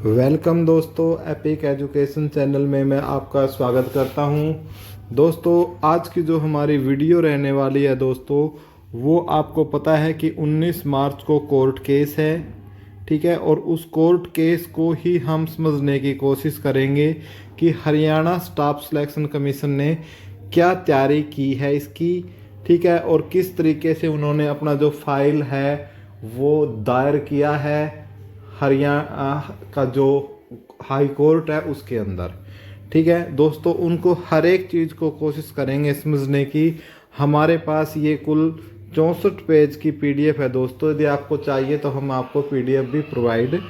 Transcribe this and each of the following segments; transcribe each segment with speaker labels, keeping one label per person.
Speaker 1: Welcome दोस्तों, epic education channel में मैं आपका स्वागत करता हूं। दोस्तों, आज की जो हमारी वीडियो रहने वाली है दोस्तों, वो आपको पता है कि 19 मार्च को कोर्ट केस है। ठीक है, और उस कोर्ट केस को ही हम समझने की कोशिश करेंगे कि हरियाणा स्टाफ सिलेक्शन कमीशन ने क्या तैयारी की है इसकी। ठीक है, और किस तरीके से उन्होंने अपना जो फाइल है वो दायर किया है हरियाणा का जो हाई कोर्ट है उसके अंदर। ठीक है दोस्तों, उनको हर एक चीज़ को कोशिश करेंगे समझने की। हमारे पास ये कुल 64 पेज की पीडीएफ है दोस्तों। यदि आपको चाहिए तो हम आपको पीडीएफ भी प्रोवाइड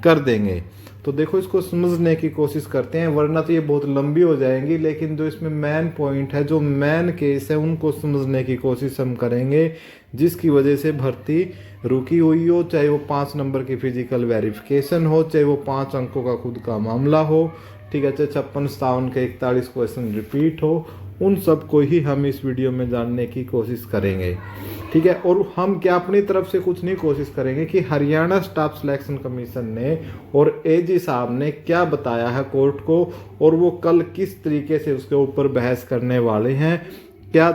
Speaker 1: कर देंगे। तो देखो, इसको समझने की कोशिश करते हैं, वरना तो ये बहुत लंबी हो जाएंगी। लेकिन जो इसमें मेन पॉइंट है, जो मेन केस है, उनको समझने की कोशिश हम करेंगे, जिसकी वजह से भर्ती रुकी हुई हो। चाहे वो 5 नंबर की फिजिकल वेरिफिकेशन हो, चाहे वो 5 अंकों का खुद का मामला हो। ठीक है, चाहे 56-57 के 41 क्वेश्चन रिपीट हो, उन सब को ही हम इस वीडियो में जानने की कोशिश करेंगे। ठीक है, और हम क्या अपनी तरफ से कुछ नहीं कोशिश करेंगे कि हरियाणा स्टाफ सिलेक्शन कमीशन ने और एजी साहब ने क्या बताया है कोर्ट को, और वो कल किस तरीके से उसके ऊपर बहस करने वाले हैं, क्या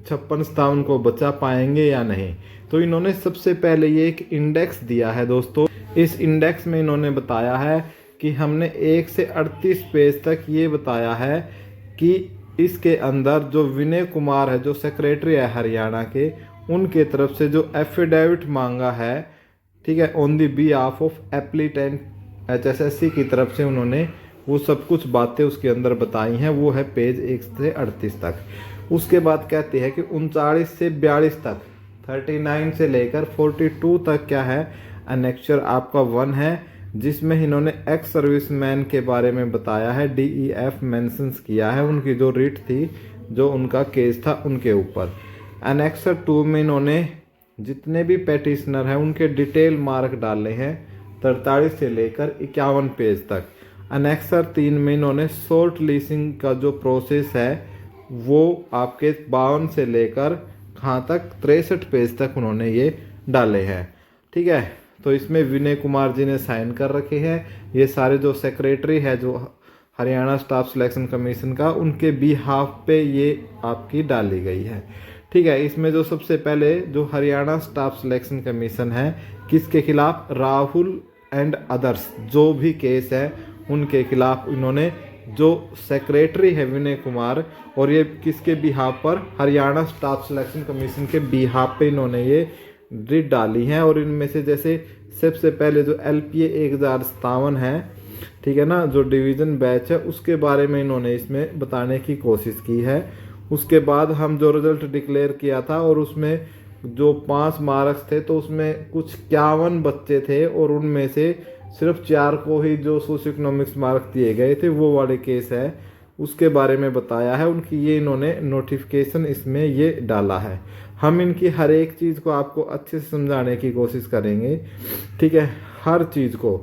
Speaker 1: 56-57 को बचा पाएंगे या नहीं। तो इन्होंने सबसे पहले ये एक इंडेक्स दिया है दोस्तों। इस इंडेक्स में इन्होंने बताया है कि हमने 1 से 38 पेज तक ये बताया है कि इसके अंदर जो विनय कुमार है, जो सेक्रेटरी है हरियाणा के, उनके तरफ से जो एफिडेविट मांगा है, ठीक है, on the behalf of appellant HSSC की तरफ से, उन्होंने वो सब कुछ बातें उसके अंदर बताई हैं। वो है पेज 1 से 38 तक। उसके बाद कहते हैं कि 39 से 42 तक, 39 से लेकर 42 तक क्या है, एनेक्चर आपका 1 है, जिसमें इन्होंने एक्स सर्विसमैन के बारे में बताया है। DEF मेंशंस किया है, उनकी जो रिट थी, जो उनका केस था, उनके ऊपर। एनेक्सर 2 में इन्होंने जितने भी पेटिशनर हैं उनके डिटेल मार्क डाले हैं, 43 से लेकर 51 पेज तक। एनेक्सर 3 में इन्होंने शॉर्ट लिस्टिंग का जो प्रोसेस है वो आपके 52 से लेकर कहाँ तक, 63 पेज तक उन्होंने ये डाले हैं। ठीक है, तो इसमें विनय कुमार जी ने साइन कर रखे हैं। ये सारे जो सेक्रेटरी है जो हरियाणा स्टाफ सिलेक्शन कमीशन का, उनके बिहाफ पे ये आपकी डाली गई है। ठीक है, इसमें जो सबसे पहले जो हरियाणा स्टाफ सिलेक्शन कमीशन है, किसके खिलाफ, राहुल एंड अदर्स जो भी केस है उनके खिलाफ इन्होंने, जो सेक्रेटरी है विनय कुमार, और ये किसके बिहाफ पर, हरियाणा स्टाफ सिलेक्शन कमीशन के बिहाफ पे इन्होंने ये रिट डाली हैं। और इनमें से जैसे सबसे पहले जो LPA 1057 है, ठीक है ना, जो डिवीज़न बैच है, उसके बारे में इन्होंने इसमें बताने की कोशिश की है। उसके बाद हम जो रिजल्ट डिक्लेयर किया था, और उसमें जो 5 मार्क्स थे, तो उसमें कुछ 51 बच्चे थे, और उनमें से सिर्फ 4 को ही जो सोशियो इकोनॉमिक्स मार्क दिए गए थे, वो वाले केस है, उसके बारे में बताया है। उनकी ये इन्होंने नोटिफिकेशन इसमें ये डाला है। हम इनकी हर एक चीज़ को आपको अच्छे से समझाने की कोशिश करेंगे। ठीक है, हर चीज़ को।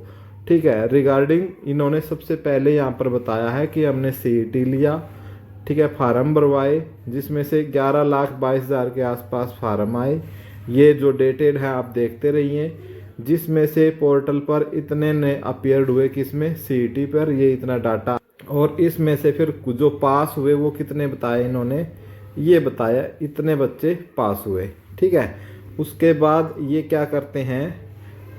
Speaker 1: ठीक है, रिगार्डिंग इन्होंने सबसे पहले यहाँ पर बताया है कि हमने CET लिया, ठीक है, फार्म भरवाए, जिसमें से 11,22,000 के आसपास फार्म आए। ये जो डेटेड है आप देखते रहिए, जिसमें से पोर्टल पर इतने ने अपीयर्ड हुए, किसमें, CET पर, ये इतना डाटा। और इसमें से फिर जो पास हुए वो कितने बताए इन्होंने, ये बताया इतने बच्चे पास हुए। ठीक है, उसके बाद ये क्या करते हैं,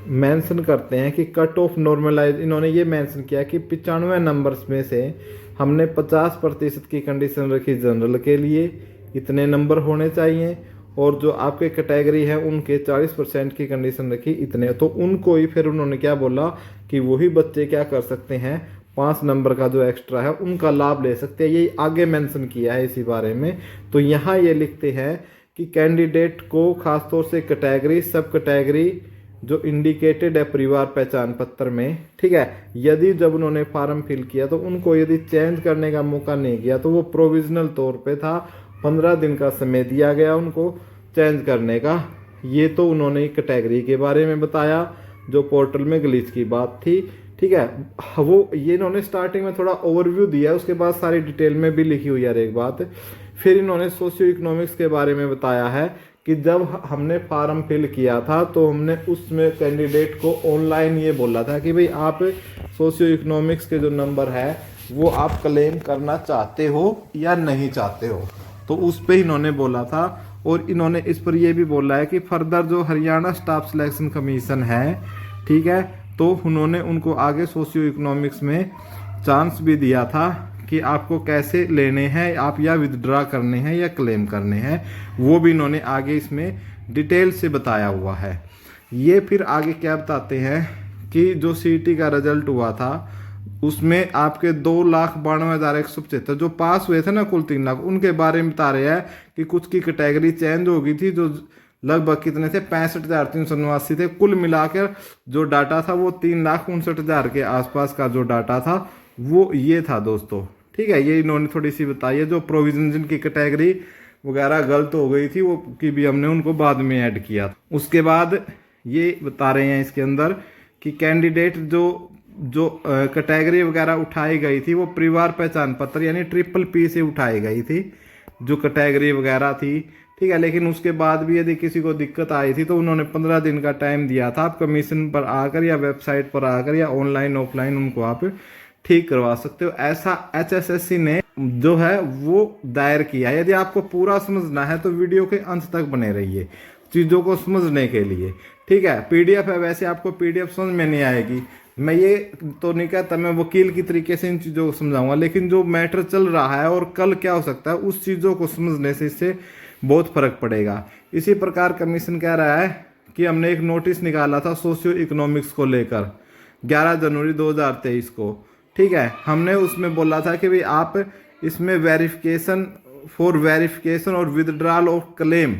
Speaker 1: मेंशन करते हैं कि कट ऑफ नॉर्मलाइज, इन्होंने ये मेंशन किया कि 95 नंबर्स में से हमने 50% की कंडीशन रखी जनरल के लिए, इतने नंबर होने चाहिए, और जो आपके कैटेगरी है उनके 40% की कंडीशन रखी, इतने। तो उनको ही फिर उन्होंने क्या बोला कि वही बच्चे क्या कर सकते हैं, 5 नंबर का जो एक्स्ट्रा है उनका लाभ ले सकते हैं। ये आगे मेंशन किया है इसी बारे में। तो यहाँ ये लिखते हैं कि कैंडिडेट को खासतौर से कैटेगरी, सब कैटेगरी जो इंडिकेटेड है परिवार पहचान पत्र में, ठीक है, यदि जब उन्होंने फॉर्म फिल किया तो उनको यदि चेंज करने का मौका नहीं किया, तो वो प्रोविजनल तौर पे था, 15 दिन का समय दिया गया उनको चेंज करने का। ये तो उन्होंने कैटेगरी के बारे में बताया, जो पोर्टल में ग्लिच की बात थी। ठीक है, वो ये इन्होंने स्टार्टिंग में थोड़ा ओवरव्यू दिया, उसके बाद सारी डिटेल में भी लिखी हुई है एक बात। फिर इन्होंने सोशियो इकोनॉमिक्स के बारे में बताया है कि जब हमने फॉर्म फिल किया था तो हमने उसमें कैंडिडेट को ऑनलाइन ये बोला था कि भाई आप सोशियो इकोनॉमिक्स के जो नंबर है वो आप क्लेम करना चाहते हो या नहीं चाहते हो, तो उस पर इन्होंने बोला था। और इन्होंने इस पर यह भी बोला है कि फर्दर जो हरियाणा स्टाफ सिलेक्शन कमीशन है, ठीक है, तो उन्होंने उनको आगे सोशियो इकोनॉमिक्स में चांस भी दिया था कि आपको कैसे लेने हैं, आप या विदड्रा करने हैं या क्लेम करने हैं, वो भी इन्होंने आगे इसमें डिटेल से बताया हुआ है। ये फिर आगे क्या बताते हैं कि जो सीईटी का रिजल्ट हुआ था उसमें आपके 2,92,175 जो पास हुए थे ना कुल 3 लाख, उनके बारे में बता रहे हैं कि कुछ की कैटेगरी चेंज हो गई थी, जो लगभग कितने थे 65,389 थे। कुल मिलाकर जो डाटा था वो 3,59,000 के आसपास का जो डाटा था वो ये था दोस्तों, ठीक है। ये इन्होंने थोड़ी सी बताई है, जो प्रोविजन जिनकी कैटेगरी वगैरह गलत हो गई थी वो की भी हमने उनको बाद में ऐड किया। उसके बाद ये बता रहे हैं इसके अंदर कि कैंडिडेट जो कैटेगरी वगैरह उठाई गई थी वो परिवार पहचान पत्र यानी PPP से उठाई गई थी जो कैटेगरी वगैरह थी, ठीक है। लेकिन उसके बाद भी यदि किसी को दिक्कत आई थी तो उन्होंने 15 दिन का टाइम दिया था, आप कमीशन पर आकर या वेबसाइट पर आकर या ऑनलाइन ऑफलाइन उनको आप ठीक करवा सकते हो। ऐसा HSSC ने जो है वो दायर किया है। यदि आपको पूरा समझना है तो वीडियो के अंत तक बने रहिए चीज़ों को समझने के लिए, ठीक है। PDF है, वैसे आपको PDF समझ में नहीं आएगी, मैं ये तो नहीं कहता मैं वकील की तरीके से इन चीज़ों को समझाऊंगा, लेकिन जो मैटर चल रहा है और कल क्या हो सकता है उस चीज़ों को समझने से इससे बहुत फर्क पड़ेगा। इसी प्रकार कमीशन कह रहा है कि हमने एक नोटिस निकाला था सोशियो इकोनॉमिक्स को लेकर 11 जनवरी 2023 को, ठीक है। हमने उसमें बोला था कि भाई आप इसमें वेरिफिकेशन और विदड्रॉल ऑफ क्लेम,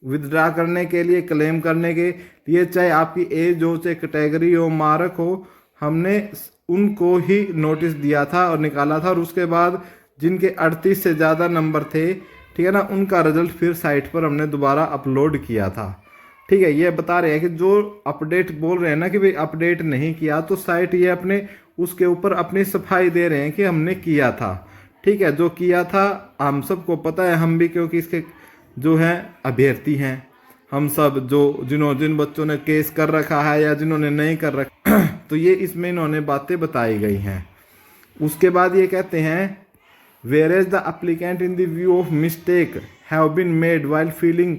Speaker 1: विदड्रा करने के लिए, क्लेम करने के लिए, चाहे आपकी एज हो, चाहे कैटेगरी हो, मार्क हो, हमने उनको ही नोटिस दिया था और निकाला था। और उसके बाद जिनके 38 से ज़्यादा नंबर थे, ठीक है ना, उनका रिजल्ट फिर साइट पर हमने दोबारा अपलोड किया था, ठीक है। ये बता रहे हैं कि जो अपडेट बोल रहे हैं ना कि भाई अपडेट नहीं किया, तो साइट ये अपने उसके ऊपर अपनी सफाई दे रहे हैं कि हमने किया था, ठीक है। जो किया था हम सबको पता है, हम भी क्योंकि इसके जो हैं अभ्यर्थी हैं, हम सब जो जिन बच्चों ने केस कर रखा है या जिन्होंने नहीं कर रखा तो ये इसमें इन्होंने बातें बताई गई हैं। उसके बाद ये कहते हैं whereas the applicant in the view of mistake have been made while filling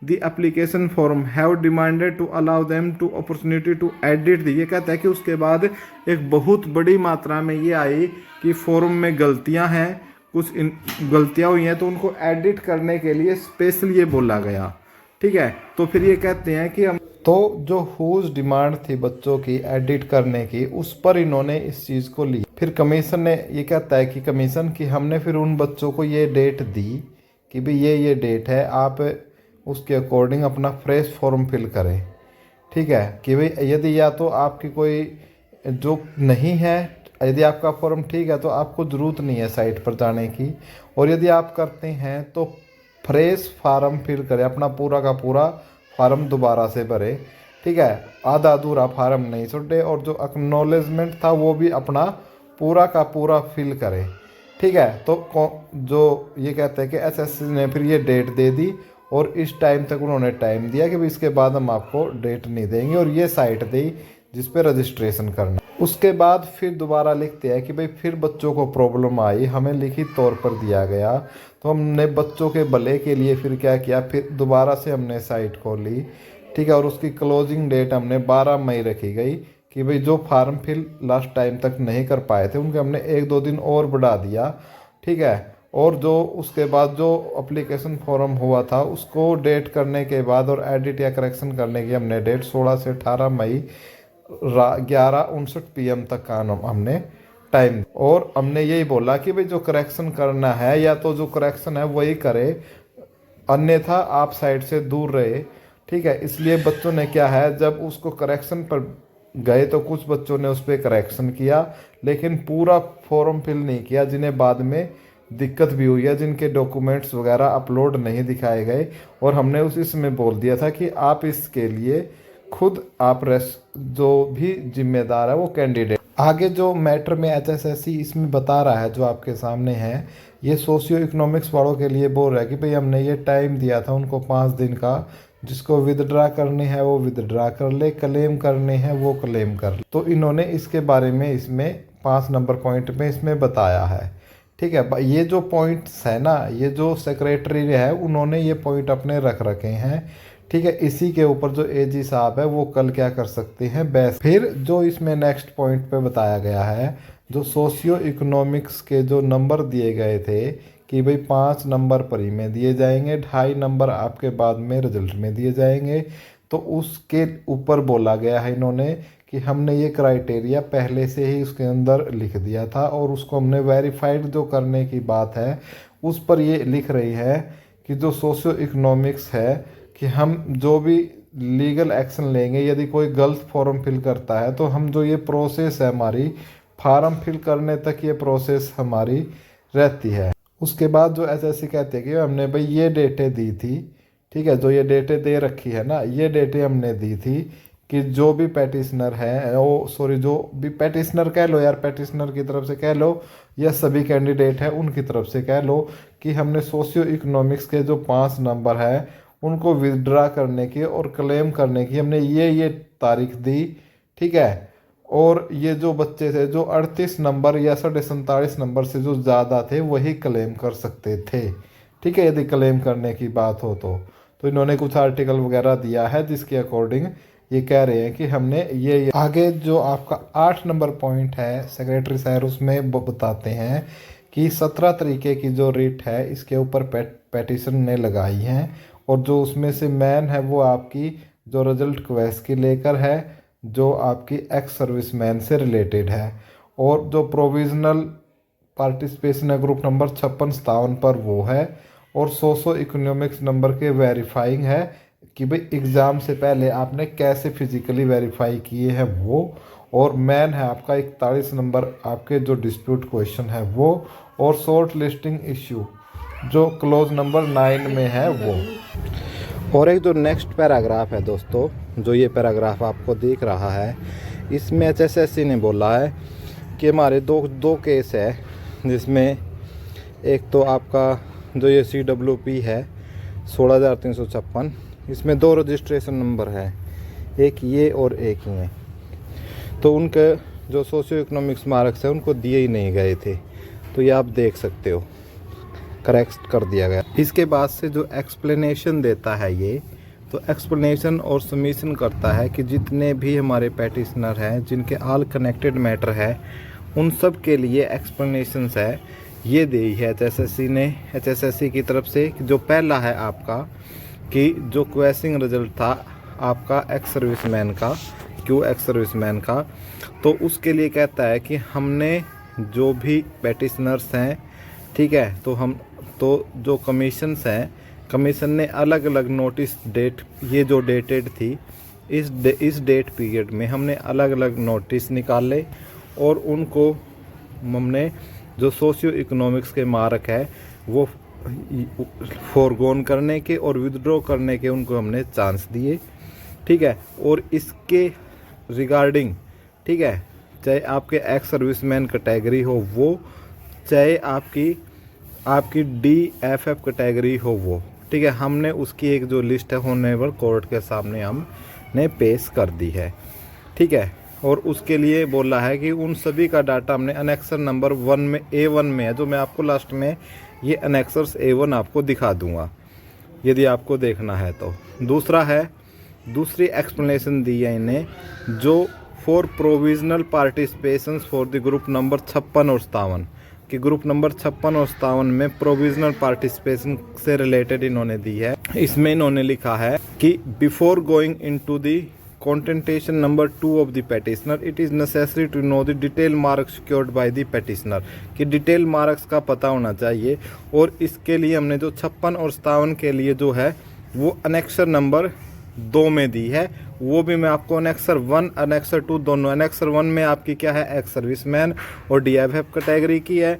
Speaker 1: the application form have demanded to allow them to opportunity to edit the, ये कहता है कि उसके बाद एक बहुत बड़ी मात्रा में ये आई कि फॉर्म में गलतियां हैं, कुछ गलतियां हुई हैं, तो उनको एडिट करने के लिए स्पेशल ये बोला गया, ठीक है। तो फिर ये कहते हैं कि हम तो जो हुज डिमांड थी बच्चों की एडिट करने की, उस पर इन्होंने इस चीज़ को ली। फिर कमीशन ने ये कहता है कि कमीशन की हमने फिर उन बच्चों को ये डेट दी कि भाई ये डेट है, आप उसके अकॉर्डिंग अपना फ्रेश फॉर्म फिल करें, ठीक है। कि भाई यदि या तो आपकी कोई जो नहीं है, यदि आपका फॉर्म ठीक है तो आपको ज़रूरत नहीं है साइट पर जाने की, और यदि आप करते हैं तो फ्रेश फार्म फिल करें, अपना पूरा का पूरा फार्म दोबारा से भरे, ठीक है। आधा अधूरा फार्म नहीं छोड़े, और जो एक्नॉलेजमेंट था वो भी अपना पूरा का पूरा फिल करें, ठीक है। तो जो ये कहते हैं कि SSC ने फिर ये डेट दे दी और इस टाइम तक उन्होंने टाइम दिया कि इसके बाद हम आपको डेट नहीं देंगे, और ये साइट दी जिस पे रजिस्ट्रेशन करना। उसके बाद फिर दोबारा लिखते हैं कि भाई फिर बच्चों को प्रॉब्लम आई, हमें लिखित तौर पर दिया गया, तो हमने बच्चों के भले के लिए फिर क्या किया, फिर दोबारा से हमने साइट खोली, ठीक है। और उसकी क्लोजिंग डेट हमने 12 मई रखी गई कि भाई जो फार्म फिल लास्ट टाइम तक नहीं कर पाए थे उनके हमने 1-2 दिन और बढ़ा दिया, ठीक है। और जो उसके बाद जो एप्लीकेशन फॉर्म हुआ था उसको डेट करने के बाद और एडिट या करेक्शन करने की हमने डेट 16 से 18 मई 11:59 PM तक का हमने टाइम, और हमने यही बोला कि भाई जो करेक्शन करना है या तो जो करेक्शन है वही करे, अन्यथा आप साइड से दूर रहे, ठीक है। इसलिए बच्चों ने क्या है, जब उसको करेक्शन पर गए तो कुछ बच्चों ने उस पर करेक्शन किया लेकिन पूरा फॉर्म फिल नहीं किया, जिन्हें बाद में दिक्कत भी हुई है, जिनके डॉक्यूमेंट्स वगैरह अपलोड नहीं दिखाए गए, और हमने उसी समय बोल दिया था कि आप इसके लिए खुद आप जो भी जिम्मेदार है वो कैंडिडेट। आगे जो मैटर में HSSC इसमें बता रहा है जो आपके सामने है, ये सोशियो इकोनॉमिक्स वालों के लिए बोल रहा है कि भाई हमने ये टाइम दिया था उनको 5 दिन का, जिसको विदड्रा करने हैं वो विदड्रा कर ले, क्लेम करने हैं वो क्लेम कर ले। तो इन्होंने इसके बारे में इसमें 5 नंबर पॉइंट में इसमें बताया है। ठीक है, ये जो पॉइंट्स है ना, ये जो सेक्रेटरी है उन्होंने ये पॉइंट अपने रख रखे हैं। ठीक है, इसी के ऊपर जो AG साहब है वो कल क्या कर सकते हैं, बेस। फिर जो इसमें नेक्स्ट पॉइंट पे बताया गया है, जो सोशियो इकोनॉमिक्स के जो नंबर दिए गए थे कि भाई 5 नंबर प्री में दिए जाएंगे, 2.5 नंबर आपके बाद में रिजल्ट में दिए जाएंगे। तो उसके ऊपर बोला गया है इन्होंने कि हमने ये क्राइटेरिया पहले से ही उसके अंदर लिख दिया था और उसको हमने वेरीफाइड जो करने की बात है उस पर ये लिख रही है कि जो सोशियो इकोनॉमिक्स है कि हम जो भी लीगल एक्शन लेंगे, यदि कोई गलत फॉर्म फिल करता है तो हम जो ये प्रोसेस है हमारी फार्म फिल करने तक ये प्रोसेस हमारी रहती है। उसके बाद जो HSC कहते हैं कि हमने भाई ये डेटें दी थी, ठीक है, जो ये डेटें दे रखी है ना, ये डेटें हमने दी थी कि जो भी पैटिशनर है जो भी पैटिशनर कह लो यार, पैटिशनर की तरफ से कह लो या सभी कैंडिडेट है उनकी तरफ से कह लो कि हमने सोशियो इकोनॉमिक्स के जो 5 नंबर है उनको विदड्रा करने की और क्लेम करने की हमने ये तारीख दी। ठीक है, और ये जो बच्चे थे जो 38 नंबर या 47.5 नंबर से जो ज़्यादा थे वही क्लेम कर सकते थे। ठीक है, यदि क्लेम करने की बात हो तो इन्होंने कुछ आर्टिकल वगैरह दिया है जिसके अकॉर्डिंग ये कह रहे हैं कि हमने ये आगे जो आपका 8 नंबर पॉइंट है सेक्रेटरी साहब उसमें बताते हैं कि 17 तरीके की जो रिट है इसके ऊपर पेटिशन ने लगाई हैं और जो उसमें से मेन है वो आपकी जो रिजल्ट क्वेस्ट की लेकर है, जो आपकी एक्स सर्विसमैन से रिलेटेड है, और जो प्रोविजनल पार्टिसिपेशन है ग्रुप नंबर 56-57 पर वो है, और सोशो इकोनॉमिक्स नंबर के वेरीफाइंग है कि भाई एग्ज़ाम से पहले आपने कैसे फिजिकली वेरीफाई किए हैं वो, और मेन है आपका 41 नंबर आपके जो डिस्प्यूट क्वेश्चन है वो, और शॉर्ट लिस्टिंग इश्यू जो क्लोज नंबर 9 में है वो। और एक जो नेक्स्ट पैराग्राफ है दोस्तों, जो ये पैराग्राफ आपको दिख रहा है, इसमें HSSC ने बोला है कि हमारे दो केस है, जिसमें एक तो आपका जो ये CWP है 16,356, इसमें 2 रजिस्ट्रेशन नंबर है, एक ये और एक ये, तो उनके जो सोशियो इकोनॉमिक्स मार्क्स है उनको दिए ही नहीं गए थे, तो ये आप देख सकते हो करेक्ट कर दिया गया। इसके बाद से जो एक्सप्लेनेशन देता है ये, तो एक्सप्लेनेशन और सबमिशन करता है कि जितने भी हमारे पैटिशनर हैं जिनके ऑल कनेक्टेड मैटर है उन सब के लिए एक्सप्लेनेशंस है ये दी है HSSC की तरफ से। कि जो पहला है आपका कि जो क्वेश्चन रिजल्ट था आपका एक्स सर्विसमैन का, क्यों एक्स सर्विसमैन का, तो उसके लिए कहता है कि हमने जो भी पैटिशनर्स हैं, ठीक है, तो जो कमीशंस हैं, कमीशन ने अलग अलग नोटिस डेट, ये जो डेटेड थी इस डेट पीरियड में हमने अलग अलग नोटिस निकाले और उनको हमने जो सोशियो इकोनॉमिक्स के मार्क है वो फोरगोन करने के और विदड्रॉ करने के उनको हमने चांस दिए। ठीक है, और इसके रिगार्डिंग, ठीक है, चाहे आपके एक्स सर्विसमैन कैटेगरी हो वो, चाहे आपकी DFF कैटेगरी हो वो, ठीक है, हमने उसकी एक जो लिस्ट है ऑनरेबल कोर्ट के सामने हमने पेश कर दी है। ठीक है, और उसके लिए बोला है कि उन सभी का डाटा हमने अनेक्सर नंबर 1 में A1 में है, जो मैं आपको लास्ट में ये अनेक्सर्स A1 आपको दिखा दूंगा यदि आपको देखना है तो। दूसरी एक्सप्लेनेशन दी है इन्हें, जो for provisional participations for the group number 56 और 57, कि ग्रुप नंबर 56 और 57 में प्रोविजनल पार्टिसिपेशन से रिलेटेड इन्होंने दी है। इसमें इन्होंने लिखा है कि before going into the contention number 2 of the petitioner it is necessary to know the detail marks secured by the petitioner, कि डिटेल मार्क्स का पता होना चाहिए। और इसके लिए हमने जो 56 और 57 के लिए जो है वो अनेक्सर नंबर 2 में दी है, वो भी मैं आपको अनेक्सर 1 अनेक्सर 2 दोनों, अनेक्सर 1 में आपकी क्या है एक्स सर्विसमैन और DFF कैटेगरी की है,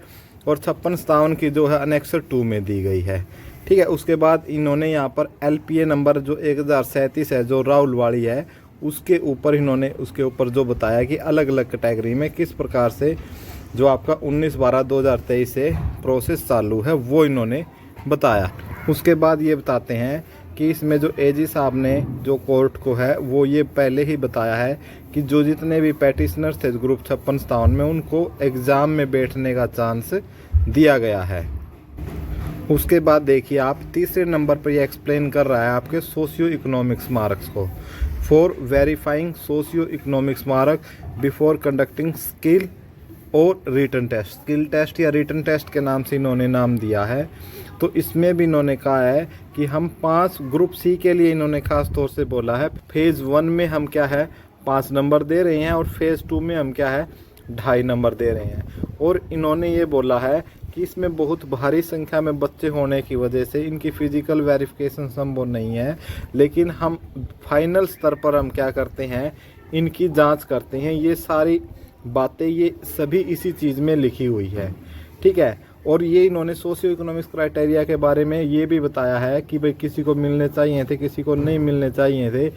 Speaker 1: और 56-57 की जो है अनेक्सर 2 में दी गई है। ठीक है, उसके बाद इन्होंने यहाँ पर LPA नंबर जो 1037 है जो राहुल वाली है उसके ऊपर इन्होंने उसके ऊपर जो बताया कि अलग अलग कैटेगरी में किस प्रकार से जो आपका 19/12/2023 से प्रोसेस चालू है वो इन्होंने बताया। उसके बाद ये बताते हैं कि इसमें जो एजी साहब ने जो कोर्ट को है वो ये पहले ही बताया है कि जो जितने भी पैटिशनर्स थे ग्रुप 56-57 में उनको एग्ज़ाम में बैठने का चांस दिया गया है। उसके बाद देखिए आप तीसरे नंबर पर ये एक्सप्लेन कर रहा है आपके सोशियो इकोनॉमिक्स मार्क्स को। For verifying socio economics mark before conducting skill और रिटन टेस्ट, स्किल टेस्ट या रिटन टेस्ट के नाम से इन्होंने नाम दिया है। तो इसमें भी इन्होंने कहा है कि हम 5 ग्रुप सी के लिए इन्होंने खास तौर से बोला है फेज़ 1 में हम क्या है 5 नंबर दे रहे हैं और फेज़ 2 में हम क्या है 2.5 नंबर दे रहे हैं। और इन्होंने ये बोला है कि इसमें बहुत भारी संख्या में बच्चे होने की वजह से इनकी फ़िज़िकल वेरिफिकेशन संभव नहीं है, लेकिन हम फाइनल स्तर पर हम क्या करते हैं इनकी जांच करते हैं। ये सारी बातें ये सभी इसी चीज़ में लिखी हुई है, ठीक है। और ये इन्होंने सोशियो इकोनॉमिक्स क्राइटेरिया के बारे में ये भी बताया है कि भाई किसी को मिलने चाहिए थे, किसी को नहीं मिलने चाहिए थे।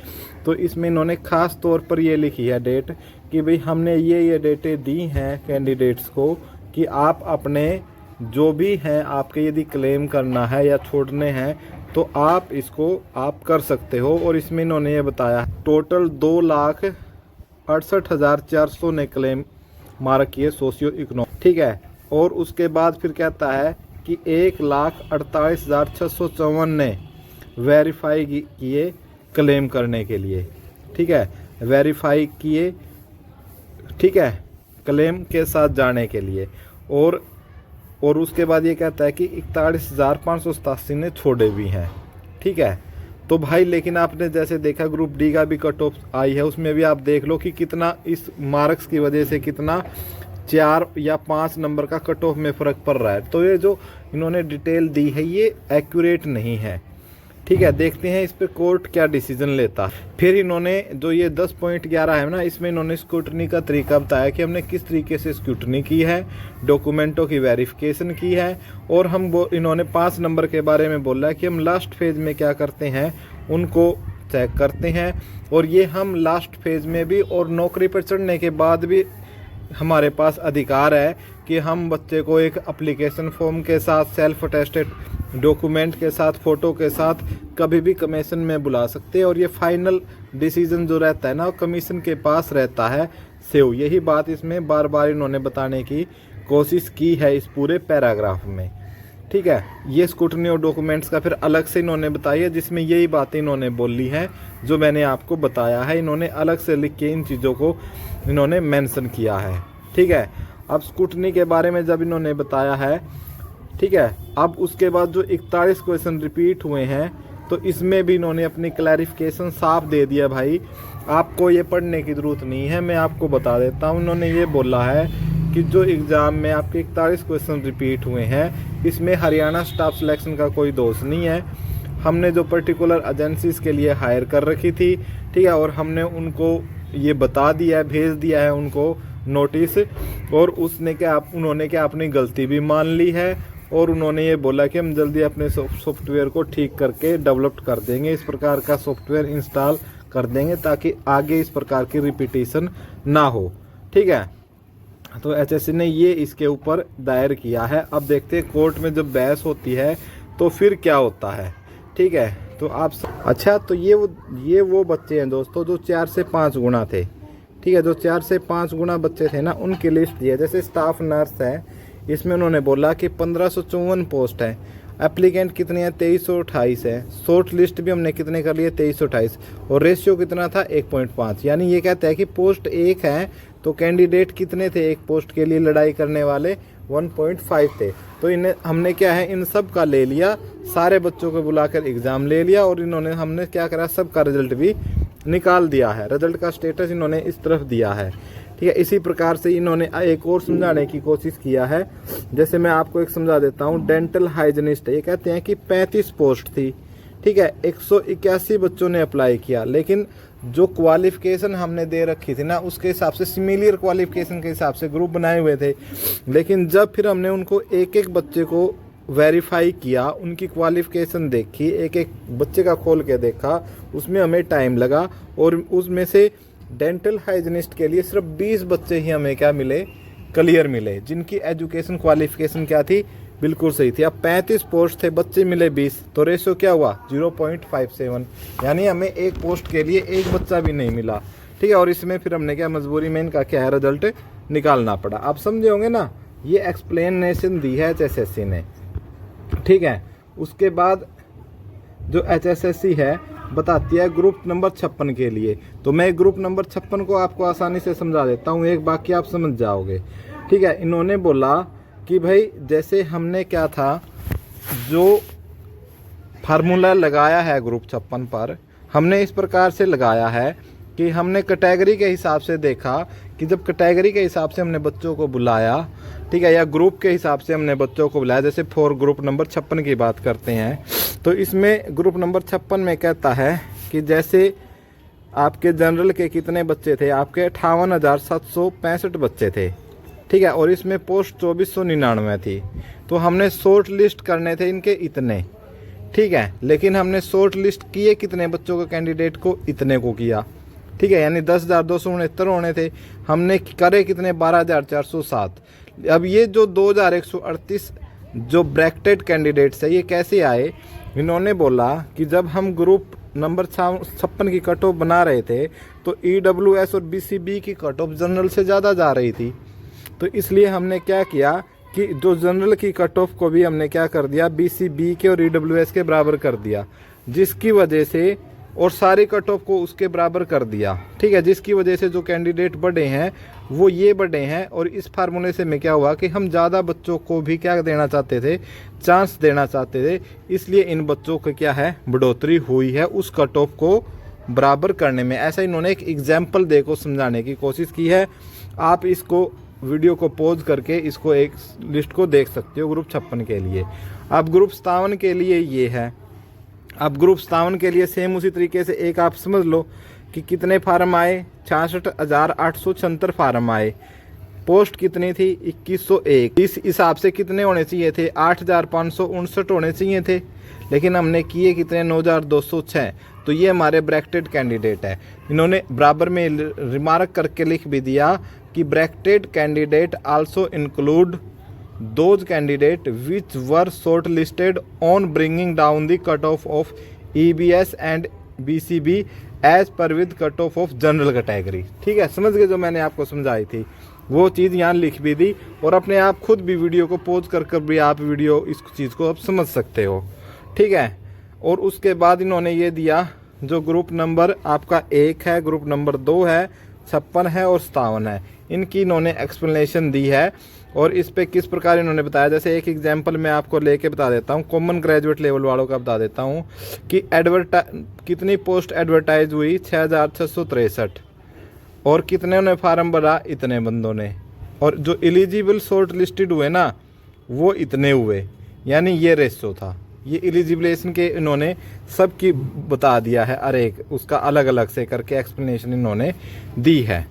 Speaker 1: तो इसमें इन्होंने ख़ास तौर पर ये लिखी है डेट कि भाई हमने ये डेटें दी हैं कैंडिडेट्स को कि आप अपने जो भी हैं आपके यदि क्लेम करना है या छोड़ने हैं तो आप इसको आप कर सकते हो। और इसमें इन्होंने ये बताया टोटल 2,68,400 ने क्लेम मार्क किए सोशियो इकोनॉमिक, ठीक है। और उसके बाद फिर कहता है कि 1,48,654 ने वेरीफाई किए क्लेम करने के लिए, ठीक है, वेरीफाई किए, ठीक है, क्लेम के साथ जाने के लिए। और उसके बाद ये कहता है कि 41,587 ने छोड़े भी हैं, ठीक है। तो भाई लेकिन आपने जैसे देखा ग्रुप डी का भी कट ऑफ आई है, उसमें भी आप देख लो कि कितना इस मार्क्स की वजह से कितना 4 या 5 नंबर का कट ऑफ में फ़र्क पड़ रहा है। तो ये जो इन्होंने डिटेल दी है ये एक्यूरेट नहीं है, ठीक है। देखते हैं इस पर कोर्ट क्या डिसीजन लेता है। फिर इन्होंने जो ये 10.11 है ना, इसमें इन्होंने स्क्रूटनी का तरीका बताया कि हमने किस तरीके से स्क्रूटनी की है, डॉक्यूमेंटों की वेरिफिकेशन की है। और हम वो इन्होंने 5 नंबर के बारे में बोला है कि हम लास्ट फेज़ में क्या करते हैं उनको चेक करते हैं। और ये हम लास्ट फेज़ में भी और नौकरी पर चढ़ने के बाद भी हमारे पास अधिकार है कि हम बच्चे को एक एप्लीकेशन फॉर्म के साथ सेल्फ अटेस्टेड डॉक्यूमेंट के साथ फ़ोटो के साथ कभी भी कमीशन में बुला सकते हैं। और ये फाइनल डिसीजन जो रहता है ना वो कमीशन के पास रहता है सेव। यही बात इसमें बार बार इन्होंने बताने की कोशिश की है इस पूरे पैराग्राफ में, ठीक है। ये स्क्रूटनी और डॉक्यूमेंट्स का फिर अलग से इन्होंने बताई है जिसमें यही बातें इन्होंने बोली हैं जो मैंने आपको बताया है। इन्होंने अलग से लिख के इन चीज़ों को इन्होंने मेंशन किया है, ठीक है। अब स्क्रूटनी के बारे में जब इन्होंने बताया है, ठीक है, अब उसके बाद जो 41 क्वेश्चन रिपीट हुए हैं तो इसमें भी इन्होंने अपनी क्लैरिफिकेशन साफ दे दिया। भाई आपको ये पढ़ने की ज़रूरत नहीं है, मैं आपको बता देता हूँ। उन्होंने ये बोला है कि जो एग्ज़ाम में आपके 41 क्वेश्चन रिपीट हुए हैं इसमें हरियाणा स्टाफ सिलेक्शन का कोई दोष नहीं है। हमने जो पर्टिकुलर एजेंसीज़ के लिए हायर कर रखी थी, ठीक है, और हमने उनको ये बता दिया है, भेज दिया है उनको नोटिस। और उन्होंने क्या अपनी गलती भी मान ली है और उन्होंने ये बोला कि हम जल्दी अपने सॉफ्टवेयर को ठीक करके डेवलप कर देंगे, इस प्रकार का सॉफ्टवेयर इंस्टॉल कर देंगे ताकि आगे इस प्रकार की रिपीटेशन ना हो, ठीक है। तो एचएससी ने ये इसके ऊपर दायर किया है। अब देखते हैं कोर्ट में जब बहस होती है तो फिर क्या होता है, ठीक है। तो आप अच्छा, तो ये वो बच्चे हैं दोस्तों जो 4 से 5 गुना थे, ठीक है। जो 4 से 5 गुना बच्चे थे ना उनकी लिस्ट दी है। जैसे स्टाफ नर्स है, इसमें उन्होंने बोला कि 1554 पोस्ट है, एप्लीकेंट कितने हैं 2328 है, शॉर्ट लिस्ट भी हमने कितने कर लिए 2328 और रेशियो कितना था 1.5। यानी ये कहता है कि पोस्ट 1 है तो कैंडिडेट कितने थे एक पोस्ट के लिए लड़ाई करने वाले 1.5 थे। तो हमने क्या है इन सब का ले लिया, सारे बच्चों को बुलाकर एग्ज़ाम ले लिया और हमने क्या करा सबका रिजल्ट भी निकाल दिया है। रिजल्ट का स्टेटस इन्होंने इस तरफ दिया है, ठीक है। इसी प्रकार से इन्होंने एक और समझाने की कोशिश किया है। जैसे मैं आपको एक समझा देता हूँ, डेंटल हाइजीनिस्ट ये कहते हैं कि 35 पोस्ट थी, ठीक है, 181 बच्चों ने अप्लाई किया, लेकिन जो क्वालिफिकेशन हमने दे रखी थी ना उसके हिसाब से सिमिलर क्वालिफिकेशन के हिसाब से ग्रुप बनाए हुए थे। लेकिन जब फिर हमने उनको एक एक बच्चे को वेरीफाई किया, उनकी क्वालिफिकेशन देखी, एक एक बच्चे का खोल के देखा, उसमें हमें टाइम लगा और उसमें से डेंटल हाइजीनिस्ट के लिए सिर्फ 20 बच्चे ही हमें क्या मिले, क्लियर मिले, जिनकी एजुकेशन क्वालिफिकेशन क्या थी, बिल्कुल सही थी। अब 35 पोस्ट थे, बच्चे मिले 20, तो रेशियो क्या हुआ 0.57, यानी हमें एक पोस्ट के लिए एक बच्चा भी नहीं मिला। ठीक है, और इसमें फिर हमने क्या मजबूरी में इनका क्या है रिजल्ट निकालना पड़ा। आप समझे होंगे ना, ये एक्सप्लेनेशन दी है HSSC ने। ठीक है, उसके बाद जो HSSC है बताती है ग्रुप नंबर 56 के लिए, तो मैं ग्रुप नंबर 56 को आपको आसानी से समझा देता हूँ, एक बाकी आप समझ जाओगे। ठीक है, इन्होंने बोला कि भाई जैसे हमने क्या था, जो फार्मूला लगाया है ग्रुप 56 पर, हमने इस प्रकार से लगाया है कि हमने कैटेगरी के हिसाब से देखा कि जब कैटेगरी के हिसाब से हमने बच्चों को बुलाया, ठीक है, या ग्रुप के हिसाब से हमने बच्चों को बुलाया, जैसे फॉर ग्रुप नंबर 56 की बात करते हैं, तो इसमें ग्रुप नंबर 56 में कहता है कि जैसे आपके जनरल के कितने बच्चे थे, आपके 58,765 बच्चे थे। ठीक है, और इसमें पोस्ट 2499 थी, तो हमने शॉर्ट लिस्ट करने थे इनके इतने। ठीक है, लेकिन हमने शॉर्ट लिस्ट किए कितने बच्चों के कैंडिडेट को, इतने को किया। ठीक है, यानी 10,269 होने थे, हमने करे कितने 12,407। अब ये जो 2,138 जो ब्रैकेटेड कैंडिडेट्स है, ये कैसे आए, इन्होंने बोला कि जब हम ग्रुप नंबर 56 की कट ऑफ बना रहे थे तो EWS और BCB की कट ऑफ जनरल से ज़्यादा जा रही थी, तो इसलिए हमने क्या किया कि जो जनरल की कट ऑफ को भी हमने क्या कर दिया, BCB के और EWS के बराबर कर दिया, जिसकी वजह से, और सारी कट ऑफ को उसके बराबर कर दिया। ठीक है, जिसकी वजह से जो कैंडिडेट बढ़े हैं वो ये बढ़े हैं, और इस फार्मूले से में क्या हुआ कि हम ज़्यादा बच्चों को भी क्या देना चाहते थे, चांस देना चाहते थे, इसलिए इन बच्चों को क्या है बढ़ोतरी हुई है उस कट ऑफ को बराबर करने में। ऐसा इन्होंने एक एग्जाम्पल दे को समझाने की कोशिश की है। आप इसको वीडियो को पॉज करके इसको एक लिस्ट को देख सकते हो ग्रुप 56 के लिए। अब ग्रुप 57 के लिए ये है। अब ग्रुप 57 के लिए सेम उसी तरीके से एक आप समझ लो कि कितने फार्म आए, 66,876 फार्म आए, पोस्ट कितनी थी 2101, इस हिसाब से कितने होने चाहिए थे 8,559 होने चाहिए थे, लेकिन हमने किए कितने 9,206, तो ये हमारे ब्रैकेटेड कैंडिडेट है। इन्होंने बराबर में रिमार्क करके लिख भी दिया कि bracketed candidate also include those candidate which were shortlisted on bringing down the cut off EBS and BCB as per with cut off general category. ठीक है, समझ गए, जो मैंने आपको समझाई थी वो चीज़ यहाँ लिख भी दी, और अपने आप खुद भी वीडियो को पॉज कर भी आप वीडियो इस चीज़ को आप समझ सकते हो। ठीक है, और उसके बाद इन्होंने ये दिया जो ग्रुप नंबर आपका 1 है, ग्रुप नंबर 2 है, 56 है और 57 है, इनकी इन्होंने एक्सप्लेनेशन दी है, और इस पे किस प्रकार इन्होंने बताया। जैसे एक एग्जांपल मैं आपको लेके बता देता हूँ, कॉमन ग्रेजुएट लेवल वालों का बता देता हूँ कि कितनी पोस्ट एडवर्टाइज हुई 6,663, और कितने ने फार्म भरा, इतने बंदों ने, और जो एलिजिबल शॉर्ट लिस्टेड हुए ना वो इतने हुए, यानी ये रेशो था। ये एलिजिबिलेशन के इन्होंने सब की बता दिया है, हर एक उसका अलग अलग से करके एक्सप्लेनेशन इन्होंने दी है।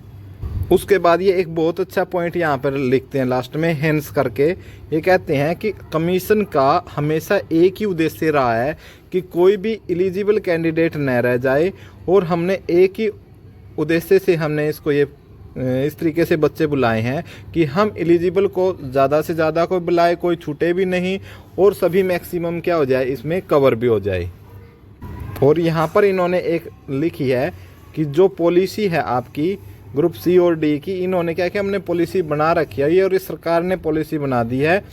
Speaker 1: उसके बाद ये एक बहुत अच्छा पॉइंट यहाँ पर लिखते हैं लास्ट में, हेंस करके ये कहते हैं कि कमीशन का हमेशा एक ही उद्देश्य रहा है कि कोई भी एलिजिबल कैंडिडेट न रह जाए, और हमने एक ही उद्देश्य से हमने इसको ये इस तरीके से बच्चे बुलाए हैं कि हम एलिजिबल को ज़्यादा से ज़्यादा कोई बुलाए, कोई छूटे भी नहीं, और सभी मैक्सिमम क्या हो जाए इसमें कवर भी हो जाए। और यहाँ पर इन्होंने एक लिखी है कि जो पॉलिसी है आपकी ग्रुप C और D की, इन्होंने क्या कि हमने पॉलिसी बना रखी है, ये और इस सरकार ने पॉलिसी बना दी है,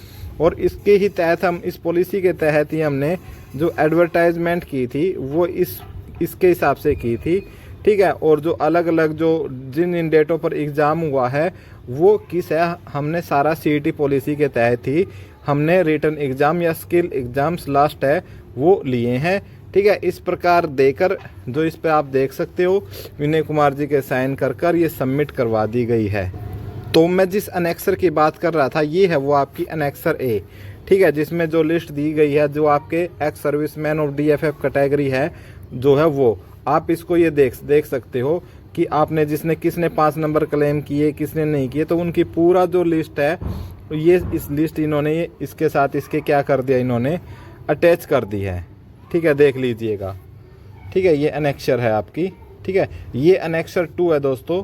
Speaker 1: और इसके ही तहत हम इस पॉलिसी के तहत ही हमने जो एडवर्टाइजमेंट की थी वो इसके हिसाब से की थी। ठीक है, और जो अलग अलग जो जिन डेटों पर एग्ज़ाम हुआ है वो किस है, हमने सारा CET पॉलिसी के तहत ही हमने रिटन एग्ज़ाम या स्किल एग्ज़ाम्स लास्ट है वो लिए हैं। ठीक है, इस प्रकार देकर जो इस पे आप देख सकते हो विनय कुमार जी के साइन कर ये सबमिट करवा दी गई है। तो मैं जिस अनेक्सर की बात कर रहा था ये है वो आपकी अनेक्सर A। ठीक है, जिसमें जो लिस्ट दी गई है जो आपके एक्स सर्विसमैन और DFF कैटेगरी है जो है वो आप इसको ये देख सकते हो कि आपने किसने 5 नंबर क्लेम किए, किसने नहीं किए, तो उनकी पूरा जो लिस्ट है ये इस लिस्ट इन्होंने इसके साथ इसके क्या कर दिया, इन्होंने अटैच कर दी है। ठीक है, देख लीजिएगा। ठीक है, ये अनेक्सर है आपकी। ठीक है, ये अनेक्सर 2 है दोस्तों।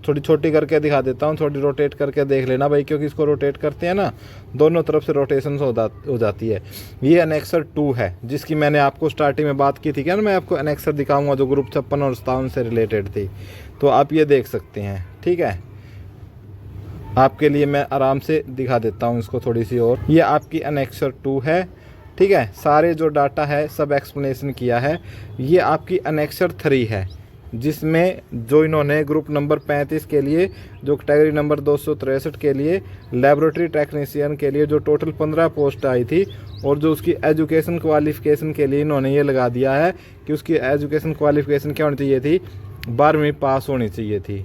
Speaker 1: थोड़ी छोटी करके दिखा देता हूँ, थोड़ी रोटेट करके देख लेना भाई, क्योंकि इसको रोटेट करते हैं ना, दोनों तरफ से रोटेशन हो जाती है। ये अनेक्सर 2 है, जिसकी मैंने आपको स्टार्टिंग में बात की थी क्या ना, मैं आपको अनेक्सर दिखाऊंगा जो ग्रुप 56 और 57 से रिलेटेड थी, तो आप ये देख सकते हैं। ठीक है, आपके लिए मैं आराम से दिखा देता हूँ इसको थोड़ी सी और। ये आपकी अनेक्सर 2 है। ठीक है, सारे जो डाटा है सब एक्सप्लेनेशन किया है। ये आपकी अनेक्सर 3 है, जिसमें जो इन्होंने ग्रुप नंबर 35 के लिए, जो कैटेगरी नंबर 263 के लिए लेबोरेटरी टेक्नीशियन के लिए जो टोटल 15 पोस्ट आई थी, और जो उसकी एजुकेशन क्वालिफिकेशन के लिए इन्होंने ये लगा दिया है कि उसकी एजुकेशन क्वालिफिकेशन क्या होनी चाहिए थी, 12वीं पास होनी चाहिए थी।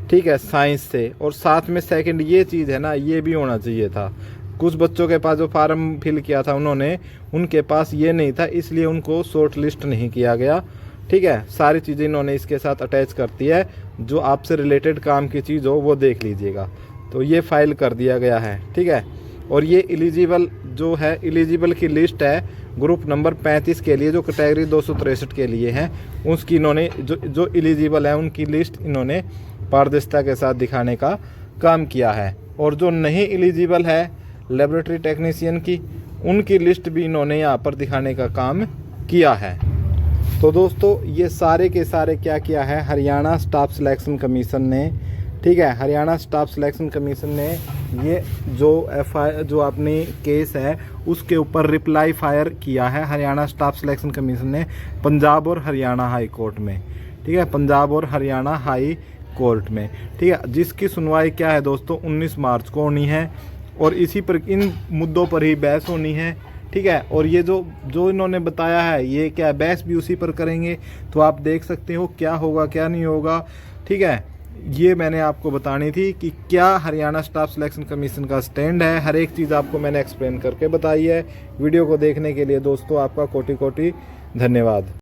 Speaker 1: ठीक है, साइंस से। और साथ में सेकंड ये चीज़ है ना, ये भी होना चाहिए था। कुछ बच्चों के पास जो फार्म फिल किया था उन्होंने, उनके पास ये नहीं था, इसलिए उनको शॉर्ट लिस्ट नहीं किया गया। ठीक है, सारी चीज़ें इन्होंने इसके साथ अटैच करती है। जो आपसे रिलेटेड काम की चीज़ हो वो देख लीजिएगा। तो ये फाइल कर दिया गया है। ठीक है, और ये एलिजिबल जो है, एलिजिबल की लिस्ट है ग्रुप नंबर 35 के लिए, जो कैटेगरी 263 के लिए हैं, उसकी इन्होंने जो एलिजिबल है उनकी लिस्ट इन्होंने पारदर्शिता के साथ दिखाने का काम किया है। और जो नहीं एलिजिबल है लेबोरेटरी टेक्नीशियन की, उनकी लिस्ट भी इन्होंने यहाँ पर दिखाने का काम किया है। तो दोस्तों ये सारे के सारे क्या किया है हरियाणा स्टाफ सिलेक्शन कमीशन ने। ठीक है, हरियाणा स्टाफ सिलेक्शन कमीशन ने ये जो अपनी केस है उसके ऊपर रिप्लाई फायर किया है हरियाणा स्टाफ सिलेक्शन कमीशन ने पंजाब और हरियाणा हाई कोर्ट में। ठीक है, पंजाब और हरियाणा हाई कोर्ट में। ठीक है, जिसकी सुनवाई क्या है दोस्तों 19 मार्च को होनी है, और इसी पर इन मुद्दों पर ही बहस होनी है। ठीक है, और ये जो इन्होंने बताया है ये क्या बहस भी उसी पर करेंगे, तो आप देख सकते हो क्या होगा क्या नहीं होगा। ठीक है, ये मैंने आपको बतानी थी कि क्या हरियाणा स्टाफ सिलेक्शन कमीशन का स्टैंड है। हर एक चीज़ आपको मैंने एक्सप्लेन करके बताई है। वीडियो को देखने के लिए दोस्तों आपका कोटि कोटि धन्यवाद।